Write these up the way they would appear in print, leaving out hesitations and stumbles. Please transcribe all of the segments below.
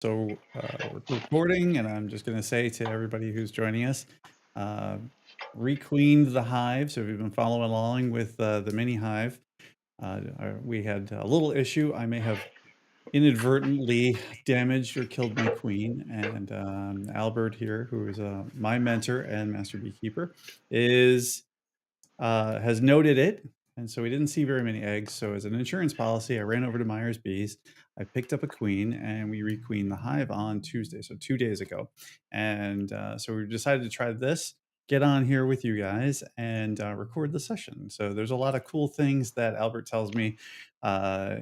We're recording, and I'm just going to say to everybody who's joining us, uh, requeened the hive. So if you've been following along with the mini hive, we had a little issue. I may have inadvertently damaged or killed my queen, and Albert here, who is my mentor and master beekeeper, is has noted it, and so we didn't see very many eggs. So as an insurance policy, I ran over to Myers Bees. I picked up a queen, and we requeened the hive on Tuesday, so 2 days ago. And so we decided to try this, get on here with you guys, and record the session. So there's a lot of cool things that Albert tells me uh,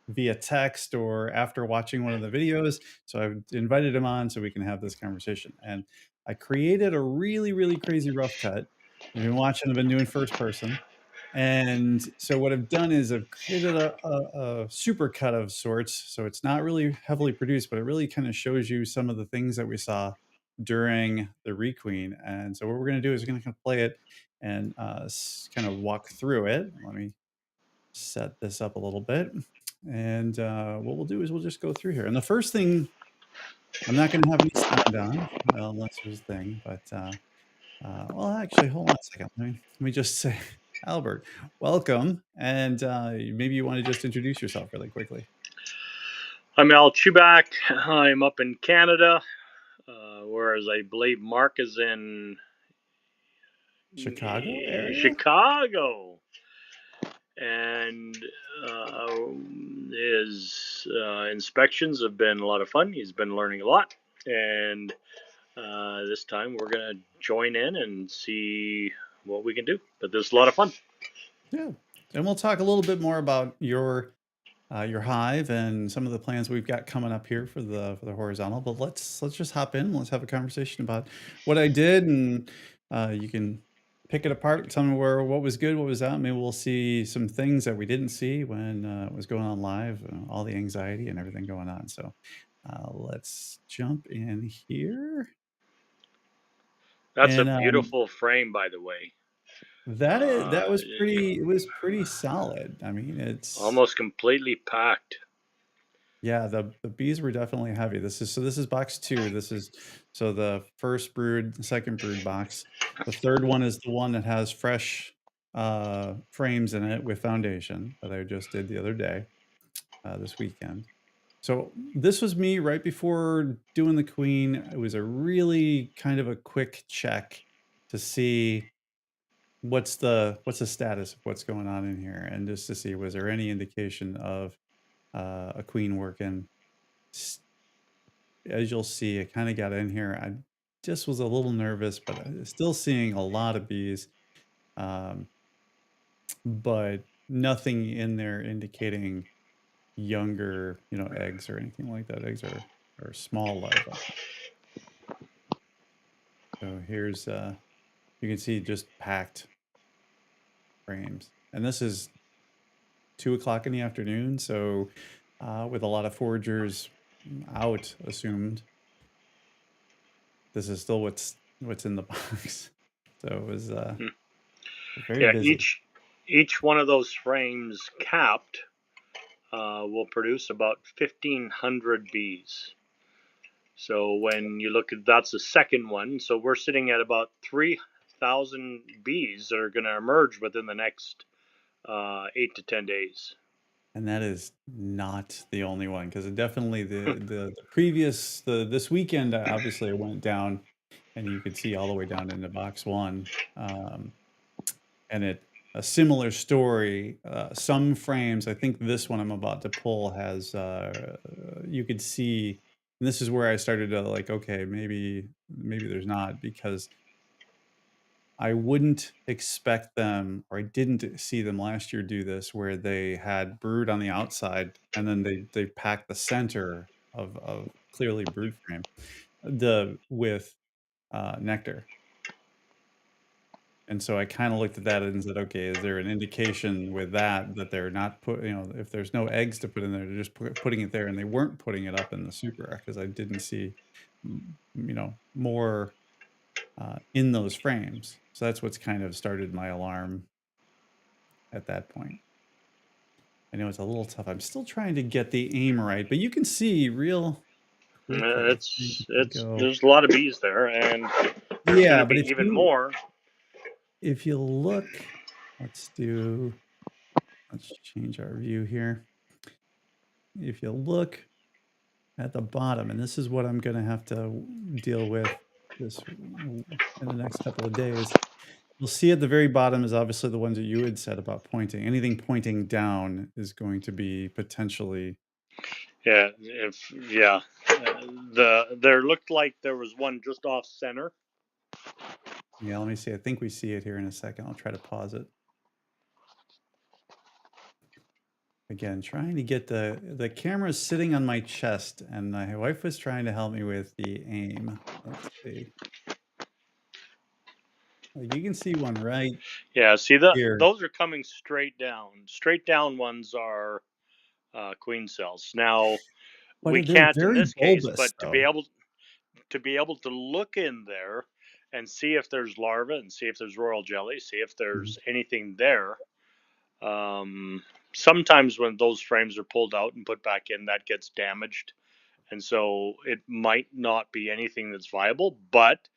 via text or after watching one of the videos. So I've invited him on so we can have this conversation. And I created a really, really crazy rough cut. If you've been watching, I've been doing first person. And so what I've done is I've created a super cut of sorts. So it's not really heavily produced, but it really kind of shows you some of the things that we saw during the requeen. And so what we're going to do is we're going to kind of play it and kind of walk through it. Let me set this up a little bit. And what we'll do is we'll just go through here. And the first thing, I'm not going to have any sound on, well, unless there's a thing, but well, actually, hold on a second. Let me just say, Albert, welcome. And maybe you want to just introduce yourself really quickly. I'm Al Chubak. I'm up in Canada, whereas I believe Mark is in Chicago area? Chicago. And his inspections have been a lot of fun. He's been learning a lot. And this time we're going to join in and see what we can do. But this is a lot of fun. Yeah. And we'll talk a little bit more about your hive and some of the plans we've got coming up here for the horizontal. But let's just hop in. Let's have a conversation about what I did, and you can pick it apart. Tell me what was good, what was out. Maybe we'll see some things that we didn't see when it was going on live. All the anxiety and everything going on. So let's jump in here. That's a And beautiful frame, by the way. that was pretty. It was pretty solid. I mean, it's. Almost completely packed. Yeah, the bees were definitely heavy. This is box 2. This is so the first brood, second brood box. The third one is the one that has fresh frames in it with foundation that I just did the other day, this weekend. So this was me right before doing the queen. It was a really kind of a quick check to see what's the status of what's going on in here, and just to see was there any indication of a queen working. As you'll see, I kind of got in here. I just was a little nervous, but still seeing a lot of bees, um, but nothing in there indicating younger, eggs or anything like that. Eggs are small larvae. So here's, you can see just packed frames. And this is 2 o'clock in the afternoon. So with a lot of foragers out assumed, this is still what's in the box. So it was very Yeah, busy. each one of those frames capped will produce about 1,500 bees. So when you look at that's the second one, so we're sitting at about 3,000 bees that are going to emerge within the next 8 to 10 days. And that is not the only one, because definitely the previous this weekend, obviously it went down, and you could see all the way down into box 1, and a similar story. Some frames, I think this one I'm about to pull has you could see, and this is where I started to like, okay, maybe there's not, because I wouldn't expect them, or I didn't see them last year do this, where they had brood on the outside and then they packed the center of clearly brood frame with nectar. And so I kind of looked at that and said, okay, is there an indication with that they're not if there's no eggs to put in there, they're just putting it there, and they weren't putting it up in the super, because I didn't see, more in those frames. So that's what's kind of started my alarm at that point. I know it's a little tough. I'm still trying to get the aim right, but you can see real. Okay. We It's go. there's a lot of bees there, and there's going to Yeah, but be even more. if you look, let's do, let's change our view here. If you look at the bottom, and this is what I'm gonna have to deal with this in the next couple of days. You'll see at the very bottom is obviously the ones that you had said about pointing. Anything pointing down is going to be potentially. Yeah, if yeah, there looked like there was one just off center. Yeah, let me see. I think we see it here in a second. I'll try to pause it. Again, trying to get the camera sitting on my chest, and my wife was trying to help me with the aim. Let's see. Like you can see one right Yeah, see here, those are coming straight down. Straight down ones are queen cells. Now we but they're can't in very this case, bulbous but though. to be able to look in there and see if there's larvae and see if there's royal jelly, see if Mhm. there's anything there. Um, Sometimes when those frames are pulled out and put back in, that gets damaged, and so it might not be anything that's viable. But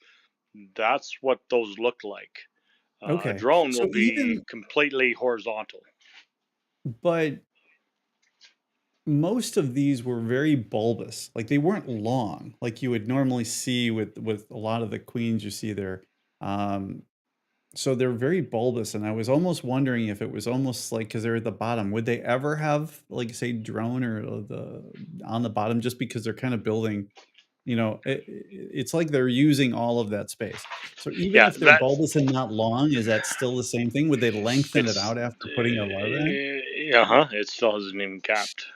that's what those look like. A Okay, drone will so be even completely horizontal. but most of these were very bulbous. Like they weren't long, like you would normally see with a lot of the queens you see there. Um, so they're very bulbous, and I was almost wondering if it was almost like because they're at the bottom, would they ever have like say drone or the on the bottom just because they're kind of building, it's like they're using all of that space. So even Yeah, if they're that's bulbous and not long, is that still the same thing? Would they lengthen it it's out after putting a larva in? uh-huh. It still hasn't even capped.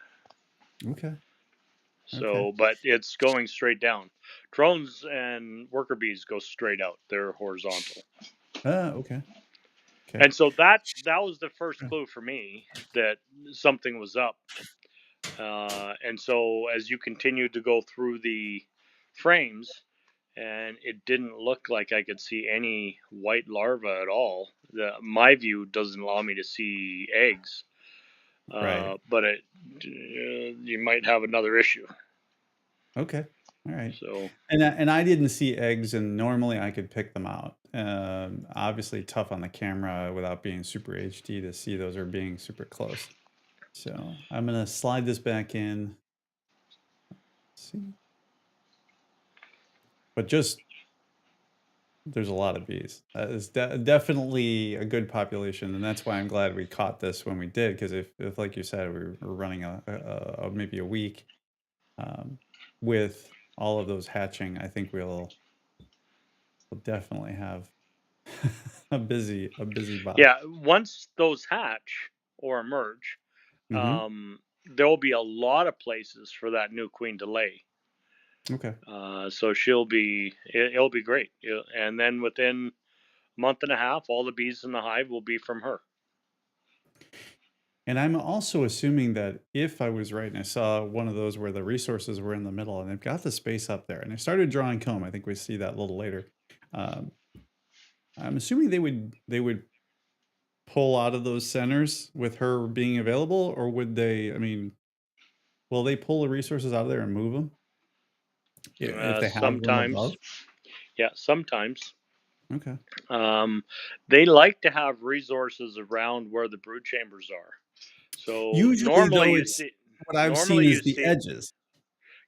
Okay. Okay. So, but it's going straight down. Drones and worker bees go straight out. They're horizontal. Okay. Okay. And so that was the first clue for me that something was up. And so as you continued to go through the frames, and it didn't look like I could see any white larvae at all. My view doesn't allow me to see eggs, Right. but you might have another issue. Okay. All right. So And I didn't see eggs, and normally I could pick them out. Obviously tough on the camera without being super HD to see those are being super close. So I'm gonna slide this back in. See, but just there's a lot of bees. That is definitely a good population, and that's why I'm glad we caught this when we did. Because if like you said, we were running maybe a week um, with all of those hatching, I think we'll definitely have a busy box. yeah, once those hatch or emerge, Hmm. there will be a lot of places for that new queen to lay. Okay. So it'll be great. And then within a month and a half, all the bees in the hive will be from her. And I'm also assuming that if I was right and I saw one of those where the resources were in the middle and they've got the space up there and I started drawing comb, I think we see that a little later. Um, I'm assuming they would pull out of those centers with her being available, or would they? I mean, will they pull the resources out of there and move them if they have them Sometimes, above? yeah, sometimes. Okay. Um, they like to have resources around where the brood chambers are. So Usually, though, it's what I've seen normally is you the see it. edges.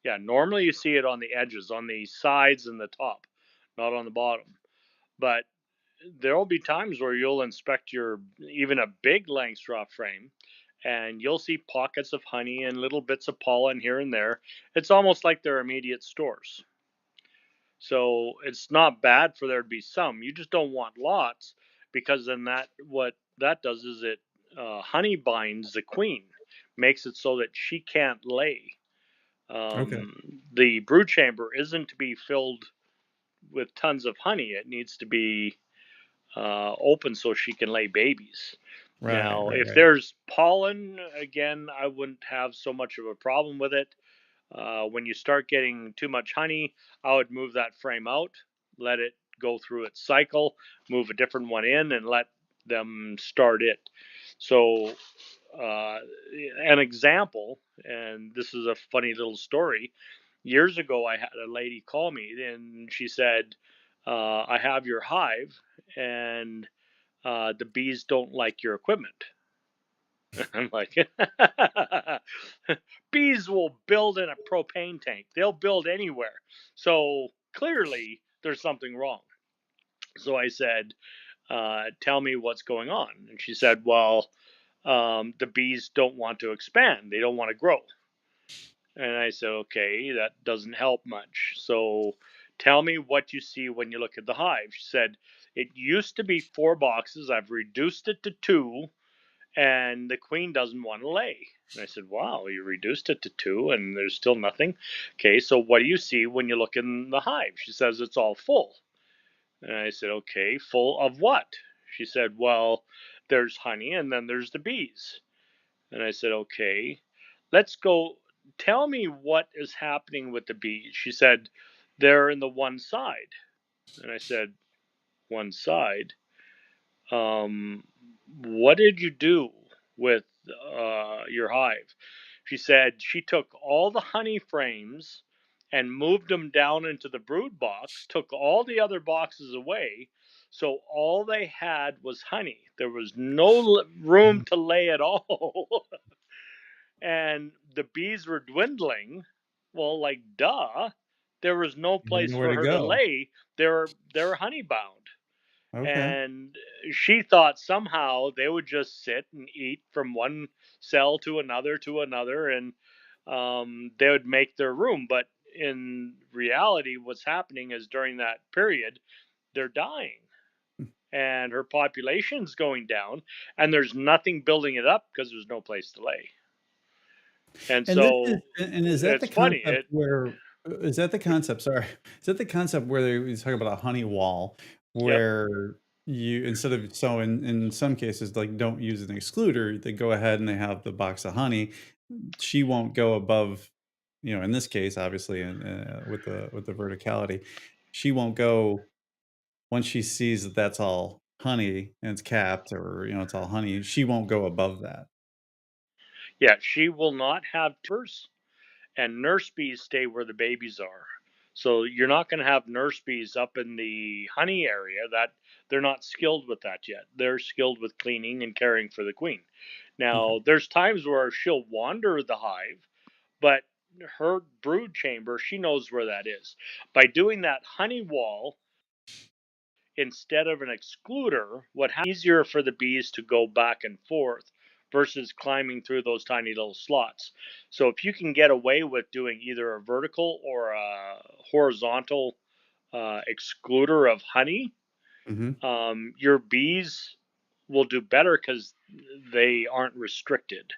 Yeah, normally you see it on the edges, on the sides and the top, not on the bottom. But there will be times where you'll inspect your even a big Langstroth frame, and you'll see pockets of honey and little bits of pollen here and there. It's almost like they're immediate stores. So it's not bad for there to be some. You just don't want lots, because then that what that does is it honey binds the queen, makes it so that she can't lay. Okay. The brood chamber isn't to be filled with tons of honey. It needs to be open so she can lay babies. Right. Now, Right. if Right. there's pollen, again, I wouldn't have so much of a problem with it. When you start getting too much honey, I would move that frame out, let it go through its cycle, move a different one in, and let them start it. So, uh, an example, and this is a funny little story. years ago, I had a lady call me and she said, I have your hive and the bees don't like your equipment. I'm like, bees will build in a propane tank, they'll build anywhere. So clearly, there's something wrong. So I said, tell me what's going on. And she said, well, the bees don't want to expand, they don't want to grow. And I said, okay, that doesn't help much. So tell me what you see when you look at the hive. She said, it used to be 4 boxes. I've reduced it to 2, and the queen doesn't want to lay. And I said, wow, you reduced it to 2, and there's still nothing. Okay, so what do you see when you look in the hive? She says, it's all full. And I said, okay, full of what? She said, well, there's honey, and then there's the bees. And I said, okay, let's go. Tell me what is happening with the bees. She said, they're in the one side. And I said, one side? Um, what did you do with your hive? She said she took all the honey frames and moved them down into the brood box, took all the other boxes away. So all they had was honey. There was no room Mhm. to lay at all. And the bees were dwindling. Well, like duh, there was no You have place nowhere for to her to go. lay. They were honey bound, Okay. and she thought somehow they would just sit and eat from one cell to another, and they would make their room. But in reality, what's happening is during that period, they're dying. And her population's going down, and there's nothing building it up because there's no place to lay. And And this is so and is that the it's funny. concept where is that the concept, sorry, is that the concept where they was talking about a honey wall Yep. where you instead of so in some cases, like, don't use an excluder, they go ahead and they have the box of honey. She won't go above, in this case, obviously, with the verticality, she won't go once she sees that that's all honey and it's capped or, it's all honey, she won't go above that. Yeah, she will not have timbers, and nurse bees stay where the babies are. So you're not going to have nurse bees up in the honey area. That they're not skilled with that yet. They're skilled with cleaning and caring for the queen. Okay. Now, there's times where she'll wander the hive, but her brood chamber, she knows where that is. By doing that honey wall instead of an excluder, what easier for the bees to go back and forth versus climbing through those tiny little slots. So if you can get away with doing either a vertical or a horizontal excluder of honey, Mhm. your bees will do better because they aren't restricted.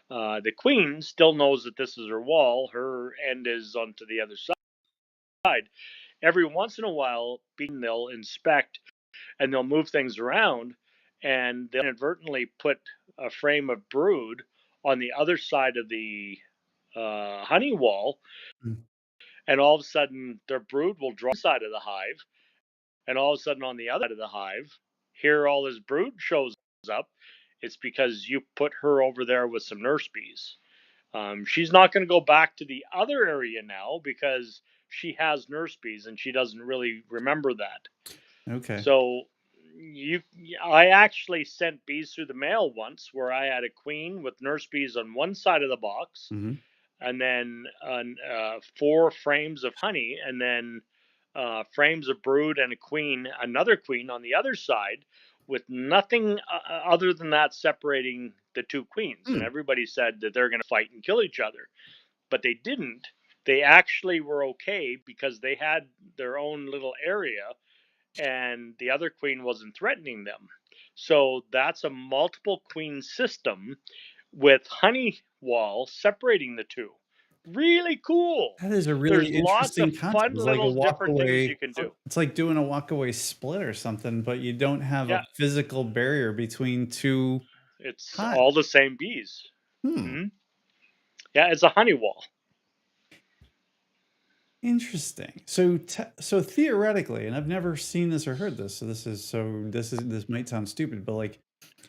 The queen still knows that this is her wall. Her end is onto the other side. Every once in a while, they'll inspect and they'll move things around, and they'll inadvertently put a frame of brood on the other side of the honey wall, Mm. and all of a sudden their brood will draw inside of the hive, and all of a sudden on the other side of the hive, here all this brood shows up. It's because you put her over there with some nurse bees. She's not going to go back to the other area now because she has nurse bees and she doesn't really remember that. Okay. So you, I actually sent bees through the mail once where I had a queen with nurse bees on one side of the box, Mhm. and then 4 frames of honey, and then frames of brood and a queen, another queen on the other side, with nothing other than that separating the 2 queens. And Hmm. everybody said that they're going to fight and kill each other, but they didn't. They actually were okay because they had their own little area and the other queen wasn't threatening them. So that's a multiple queen system with honey wall separating the two. Really cool. That is a really There's lots of interesting concept. fun It's like a little different things walkaway you can do. it's like doing a walkaway split or something, but you don't have a Yeah, physical barrier between 2 it's hives. all the same bees. Hmm, Hmm. Yeah, it's a honey wall. interesting. So theoretically, and I've never seen this or heard this, this might sound stupid, but, like,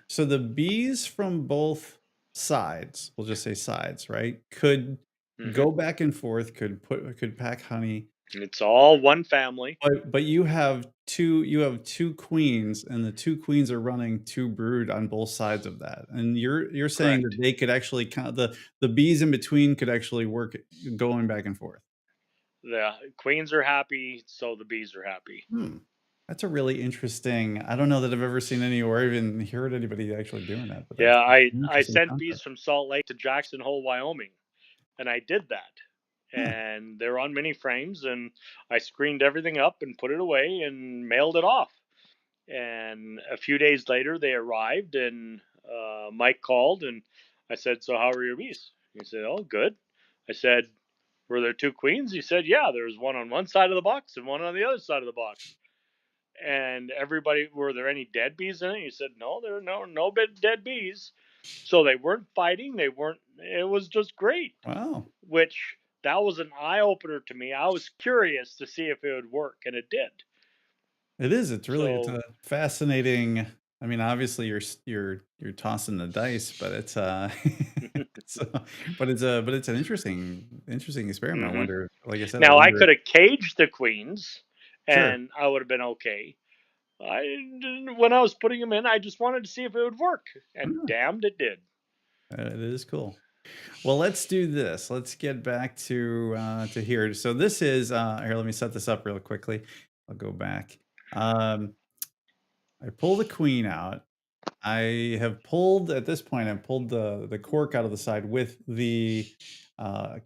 so the bees from both sides, we'll just say sides, right, could Hmm. go back and forth, could pack honey, It's all one family. but you have two queens, and the two queens are running two brood on both sides of that, and you're saying that Correct. they could actually count the bees in between could actually work going back and forth. The queens are happy, so the bees are happy. Hmm. That's a really interesting. I don't know that I've ever seen any or even heard anybody actually doing that, but Yeah, that's I an I interesting sent bees concept. from Salt Lake to Jackson Hole, Wyoming, and I did that. Huh. And they're on mini frames, and I screened everything up and put it away and mailed it off. And a few days later, they arrived, and Mike called, and I said, "So how are your bees?" He said, "Oh, good." I said, "Were there two queens?" He said, "Yeah, there was one on one side of the box and one on the other side of the box." And everybody, "Were there any dead bees in it?" He said, "No, there are no dead bees." So they weren't fighting. They weren't. It was just great. Wow. Which that was an eye opener to me. I was curious to see if it would work, and it did. It is. It's So a fascinating. I mean, obviously you're tossing the dice, but it's it's but it's an interesting experiment. I hmm wonder, like I said, I now I wonder. could have caged the queens, Sure. and I would have been okay. When I was putting them in, I just wanted to see if it would work, and Hmm, damned it did. it is cool. Well, let's do this. Let's get back to here. So this is here. Let me set this up real quickly. I'll go back. Um, I pull the queen out. I have pulled at this point. I've pulled the cork out of the side with the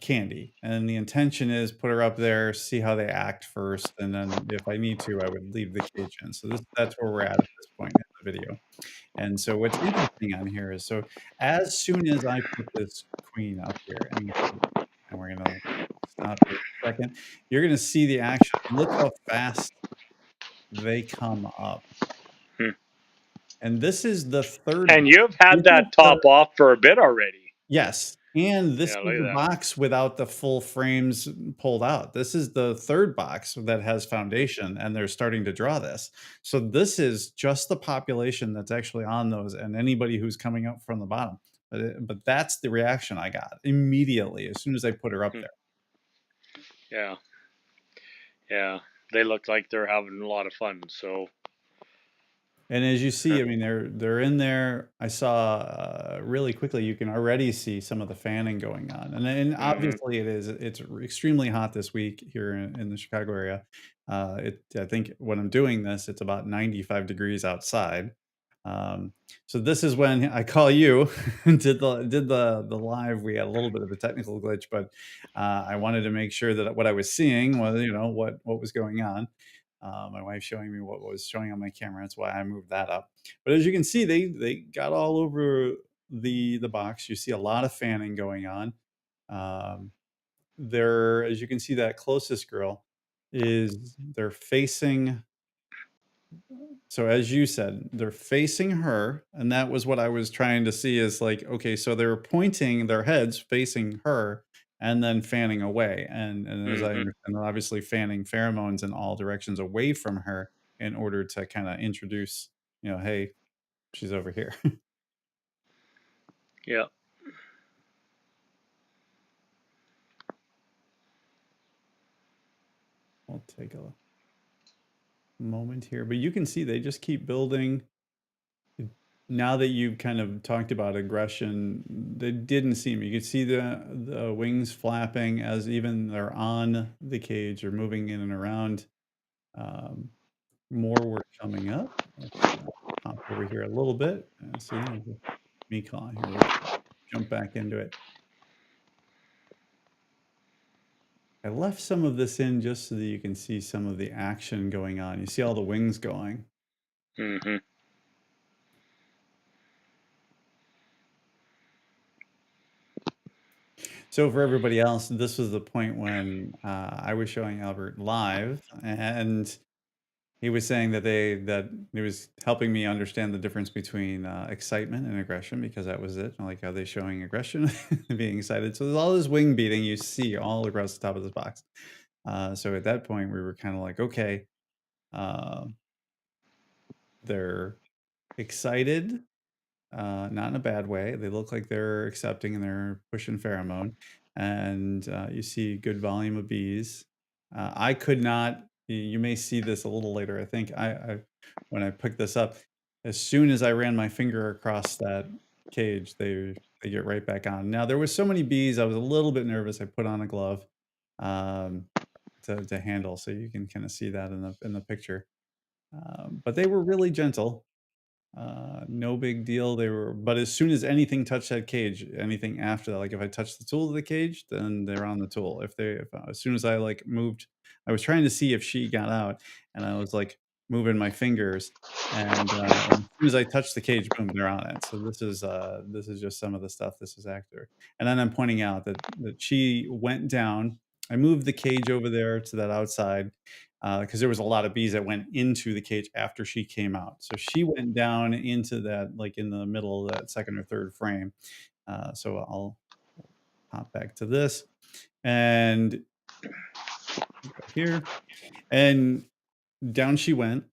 candy, and the intention is put her up there, see how they act first, and then if I need to, I would leave the cage in. So that's where we're at this point in the video. And so what's interesting on here is so as soon as I put this queen up here, and we're gonna stop here a second, you're gonna see the action. Look how fast they come up. Hmm. And this is the third And box. you've had These are that top off for a bit already. yes, and this Yeah, look is at the that. box without the full frames pulled out. This is the third box that has foundation, and they're starting to draw this. So this is just the population that's actually on those and anybody who's coming up from the bottom. But that's the reaction I got immediately as soon as I put her up Hmm. there. Yeah, yeah. They look like they're having a lot of fun. So, And as you see, I mean, they're in there. I saw really quickly. You can already see some of the fanning going on, and hmm obviously it's extremely hot this week here in the Chicago area. I think when I'm doing this, it's about 95 degrees outside. Um, so this is when I call you. Did the live. We had a little bit of a technical glitch, but I wanted to make sure that what I was seeing was what was going on. My wife showing me what was showing on my camera. That's why I moved that up. But as you can see, they got all over the box. You see a lot of fanning going on. Um, they're as you can see, that closest girl is they're facing. So as you said, they're facing her, and that was what I was trying to see is like, okay, so they're pointing their heads facing her and then fanning away. And as I hmm understand, they're obviously fanning pheromones in all directions away from her in order to kind of introduce, hey, she's over here. yeah. We'll take a moment here. But you can see they just keep building. Now that you've kind of talked about aggression, they didn't seem. You could see the wings flapping as even they're on the cage or moving in and around. Um, more work coming up. Let's hop over here a little bit. See, there's me calling here. We'll jump back into it. I left some of this in just so that you can see some of the action going on. You see all the wings going. hmm So for everybody else, this was the point when I was showing Albert live, and he was saying that he was helping me understand the difference between excitement and aggression because that was it. Like, are they showing aggression and being excited? So there's all this wing beating you see all across the top of this box. So at that point, we were kind of like, okay, uh, they're excited, not in a bad way. They look like they're accepting and they're pushing pheromone. and you see good volume of bees. I could not. You may see this a little later. I think I when I picked this up, as soon as I ran my finger across that cage, they get right back on. Now there was so many bees, I was a little bit nervous. I put on a glove um, to handle, so you can kind of see that in the picture. But they were really gentle. No big deal. They were, but as soon as anything touched that cage, anything after that, like if I touched the tool of the cage, then they're on the tool. As soon as I like moved, I was trying to see if she got out, and I was like moving my fingers, and as soon as I touched the cage, boom, they're on it. So this is just some of the stuff. This is actor, and then I'm pointing out that she went down. I moved the cage over there to that outside because there was a lot of bees that went into the cage after she came out. So she went down into that, like in the middle of that second or third frame. So I'll hop back to this and go here. And down she went.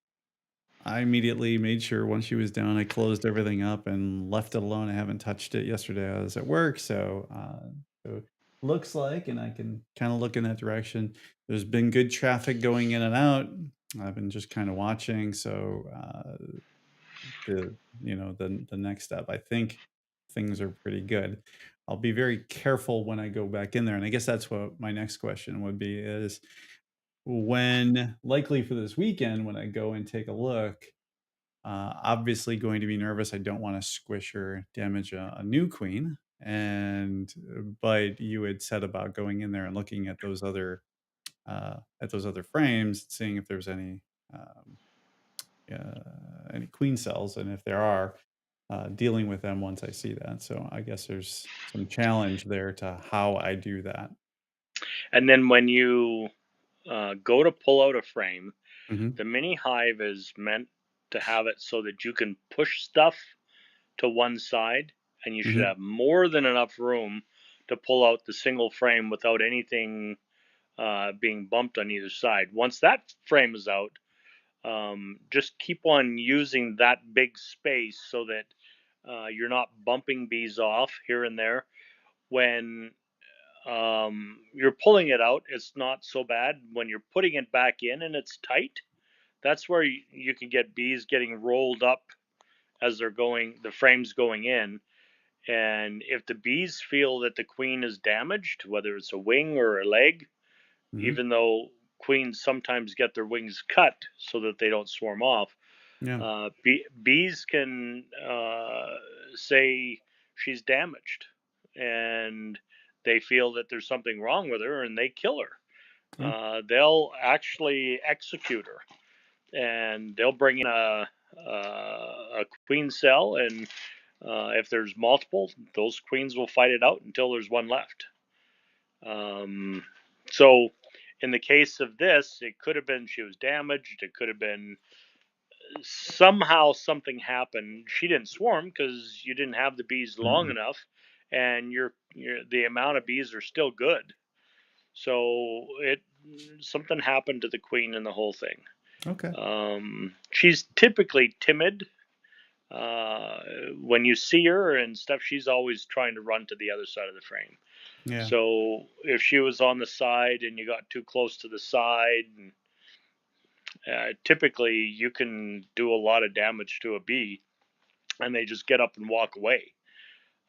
I immediately made sure once she was down, I closed everything up and left it alone. I haven't touched it yesterday. I was at work, so looks like, and I can kind of look in that direction. There's been good traffic going in and out. I've been just kind of watching. So the the next step, I think things are pretty good. I'll be very careful when I go back in there, and I guess that's what my next question would be: is when likely for this weekend when I go and take a look. Obviously, going to be nervous. I don't want to squish or damage a new queen. But you had said about going in there and looking at those other frames, seeing if there's um, any queen cells, and if there are, dealing with them once I see that. So I guess there's some challenge there to how I do that. And then when you go to pull out a frame, Hmm. the mini hive is meant to have it so that you can push stuff to one side, and you should Hmm. have more than enough room to pull out the single frame without anything being bumped on either side. Once that frame is out, just keep on using that big space so that you're not bumping bees off here and there. When you're pulling it out, it's not so bad. When you're putting it back in and it's tight, that's where you can get bees getting rolled up as they're going, the frame's going in. And if the bees feel that the queen is damaged, whether it's a wing or a leg, Hmm. even though queens sometimes get their wings cut so that they don't swarm off, Yeah. bees can say she's damaged, and they feel that there's something wrong with her, and they kill her. Oh, They'll actually execute her, and they'll bring in a queen cell, and if there's multiple, those queens will fight it out until there's one left. Um, so, in the case of this, it could have been she was damaged. It could have been somehow something happened. She didn't swarm because you didn't have the bees long mm-mm. enough, and the amount of bees are still good. So it something happened to the queen in the whole thing. Okay. She's typically timid. Uh, when you see her and stuff, she's always trying to run to the other side of the frame. Yeah. So if she was on the side and you got too close to the side, typically you can do a lot of damage to a bee, and they just get up and walk away.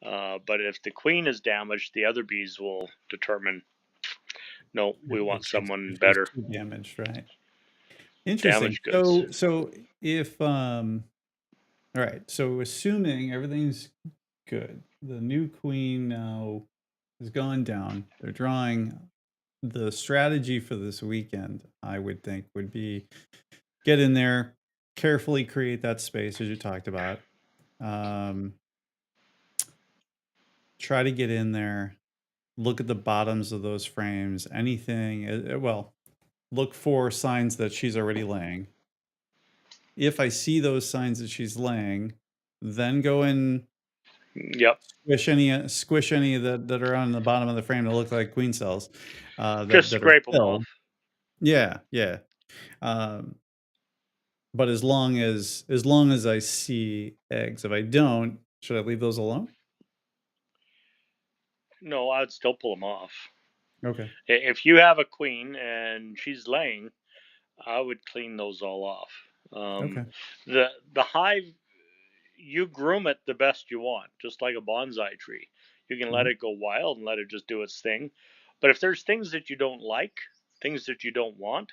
But if the queen is damaged, the other bees will determine, no, we want someone If she's better. too damaged, right? Interesting. Damaged goods. So if all right, so assuming everything's good, the new queen now has gone down. They're drawing the strategy for this weekend, I would think, would be get in there, carefully create that space as you talked about. Um, Try to get in there, look at the bottoms of those frames, anything, well, look for signs that she's already laying. If I see those signs that she's laying, then go and Yep. squish any that are on the bottom of the frame that look like queen cells, Just that are scrape them off. filled. Yeah, yeah. Um, but as long as I see eggs, if I don't, should I leave those alone? No, I'd still pull them off. Okay. If you have a queen and she's laying, I would clean those all off. Okay. The hive, you groom it the best you want, just like a bonsai tree. You can let Hmm. it go wild and let it just do its thing. But if there's things that you don't like, things that you don't want,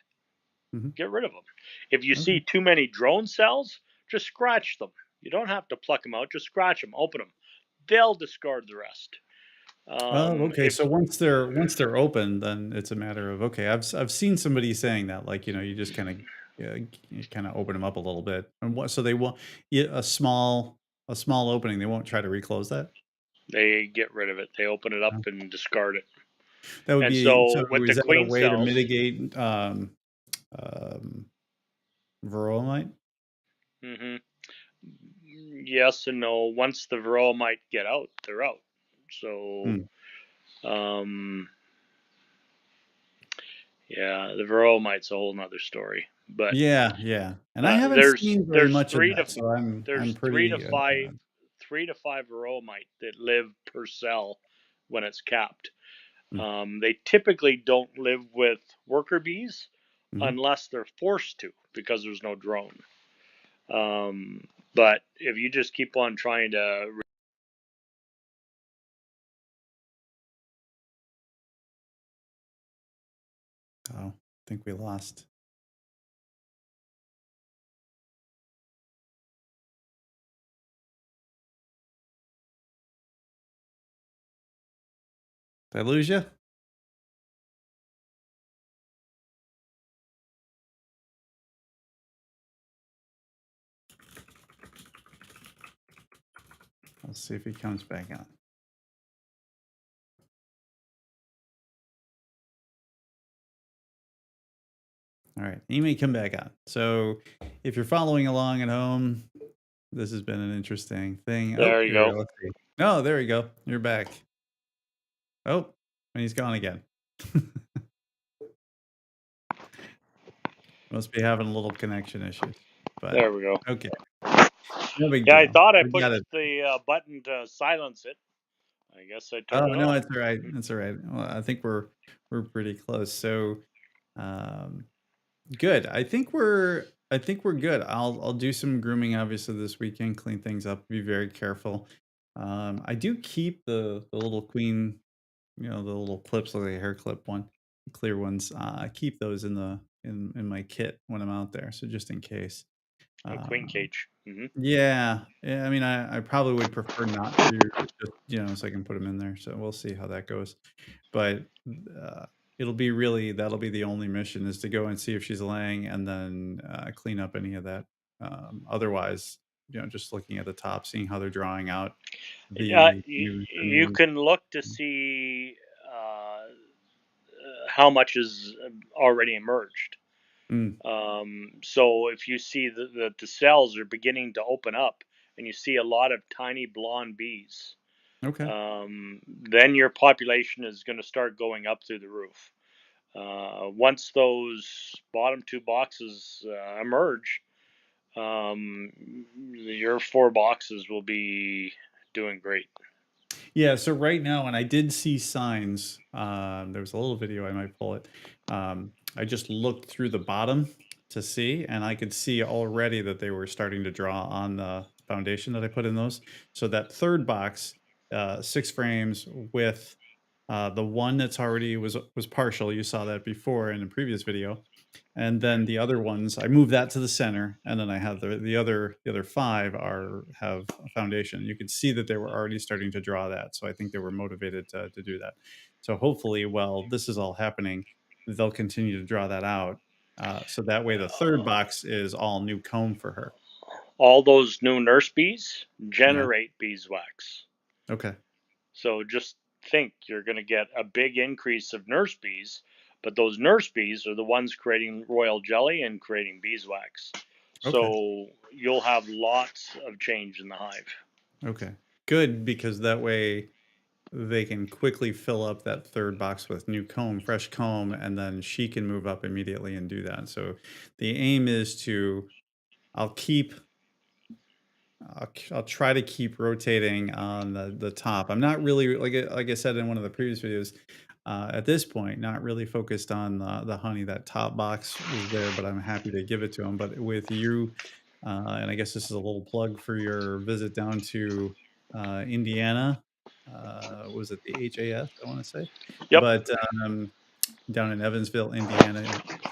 Hmm. get rid of them. If you see Okay. too many drone cells, just scratch them. You don't have to pluck them out, just scratch them, open them. They'll discard the rest. Oh, okay. If So once they're open, then it's a matter of okay. I've seen somebody saying that, like you just kind of open them up a little bit, and what so they won't yeah, a small opening. They won't try to reclose that. they get rid of it, they open it up No. and discard it. That would And be so. so with the Is that a queen way to cells, mitigate um, varroa mite? hmm yes and no. Once the varroa might get out, they're out. So Hmm. um, yeah, the varroa mite's a whole nother story. But Yeah, yeah. And I haven't there's seen very there's much of three to that, so I'm there's three to pretty. five 3 to 5 varroa mite that live per cell when it's capped. Mm, They typically don't live with worker bees mhm. unless they're forced to because there's no drone. But if you just keep on trying to, Oh, I think we lost. Did I lose you? Let's see if he comes back on. All right, he may come back on. So if you're following along at home, this has been an interesting thing. Oh, there you here we go. go. Let's see. No, there we go. You're back. Oh, and he's gone again. Must be having a little connection issues. But There we go. okay, no big Yeah, I deal. thought I We got pushed it. the button to silence it. I guess I Oh turned it no, off. it's all right. It's all right. Well, I think we're pretty close. So um, good. I think we're good. I'll do some grooming obviously this weekend, clean things up, be very careful. I do keep the little queen, the little clips like a hair clip one, the clear ones. I keep those in my kit when I'm out there, so just in case. A queen Um, cage. yeah, yeah. I mean, I probably would prefer not to, just so I can put them in there. So we'll see how that goes. But uh, that'll be the only mission is to go and see if she's laying, and then clean up any of that. Otherwise, just looking at the top, seeing how they're drawing out the You new. can look to see uh, how much is already emerged. Mm, So if you see that the cells are beginning to open up and you see a lot of tiny blonde bees, okay. then your population is going to start going up through the roof. Once those bottom two boxes emerge, um, your 4 boxes will be doing great. Yeah, so right now, and I did see signs, there was a little video, I might pull it. I just looked through the bottom to see, and I could see already that they were starting to draw on the foundation that I put in those. So that third box, 6 frames with the one that's already was partial. You saw that before in a previous video. And then the other ones, I moved that to the center, and then I have the other 5 have a foundation. You could see that they were already starting to draw that, so I think they were motivated to do that. So hopefully, while this is all happening, they'll continue to draw that out. So that way, the third box is all new comb for her. All those new nurse bees Yeah. generate beeswax. Okay. So just think you're going to get a big increase of nurse bees, but those nurse bees are the ones creating royal jelly and creating beeswax. Okay. So you'll have lots of change in the hive. Okay. Good, because that way they can quickly fill up that third box with new comb, fresh comb, and then she can move up immediately and do that. So the aim is to I'll keep I'll try to keep rotating on the top. I'm not really like I said in one of the previous videos. At this point, not really focused on the honey. That top box is there, but I'm happy to give it to him. But with you, and I guess this is a little plug for your visit down to Indiana. Was it the HAS? I want to say, Yep. but um, down in Evansville, Indiana.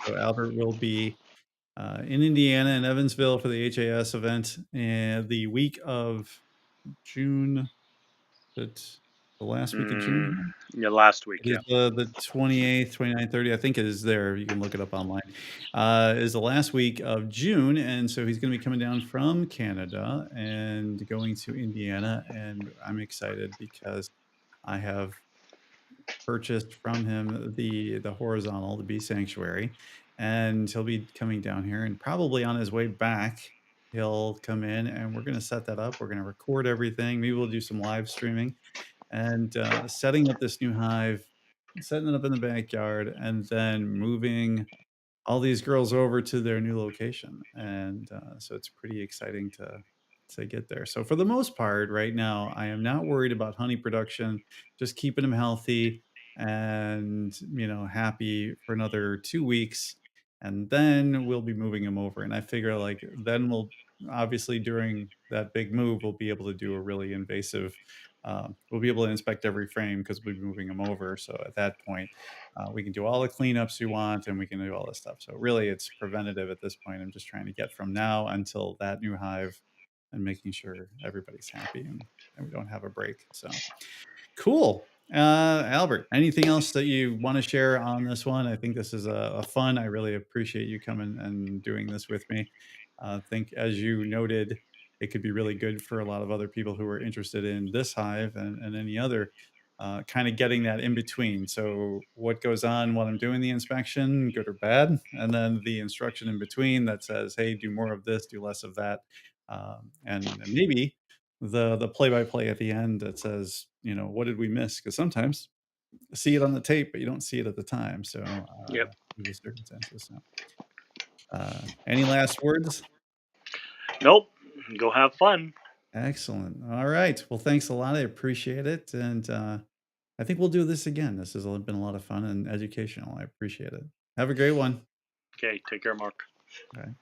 So Albert will be in Indiana in Evansville for the HAS event, and the week of June. That's the last week of June Mm, here. yeah, last week. It is Yeah. the 28th, 29th, 30th. I think it is there. You can look it up online. Is the last week of June, and so he's going to be coming down from Canada and going to Indiana, and I'm excited because I have purchased from him the horizontal, the bee sanctuary, and he'll be coming down here, and probably on his way back, he'll come in, and we're gonna set that up. We're gonna record everything. Maybe we'll do some live streaming and, setting up this new hive, setting it up in the backyard, and then moving all these girls over to their new location, and, so it's pretty exciting to get there. So for the most part, right now, I am not worried about honey production, just keeping them healthy and, happy for another 2 weeks, and then we'll be moving them over, and I figure, like, then we'll obviously, during that big move, we'll be able to do a really invasive, we'll be able to inspect every frame because 'cause we'll be moving them over, so at that point, we can do all the cleanups we want, and we can do all this stuff. So really, it's preventative at this point. I'm just trying to get from now until that new hive, and making sure everybody's happy and we don't have a break. So cool. Albert, anything else that you want to share on this one? I think this is a fun. I really appreciate you coming and doing this with me. I think, as you noted, it could be really good for a lot of other people who are interested in this hive and any other. Kind of getting that in between. So, what goes on while I'm doing the inspection, good or bad, and then the instruction in between that says, "Hey, do more of this, do less of that," and maybe the play-by-play at the end that says, "What did we miss?" Because sometimes you see it on the tape, but you don't see it at the time, so, Yep. due to circumstances, so, any last words? Nope. Go have fun. Excellent. Alright. Well, thanks a lot, I appreciate it, and, I think we'll do this again. This has been a lot of fun and educational, I appreciate it. Have a great one. Okay. Take care, Mark. Bye.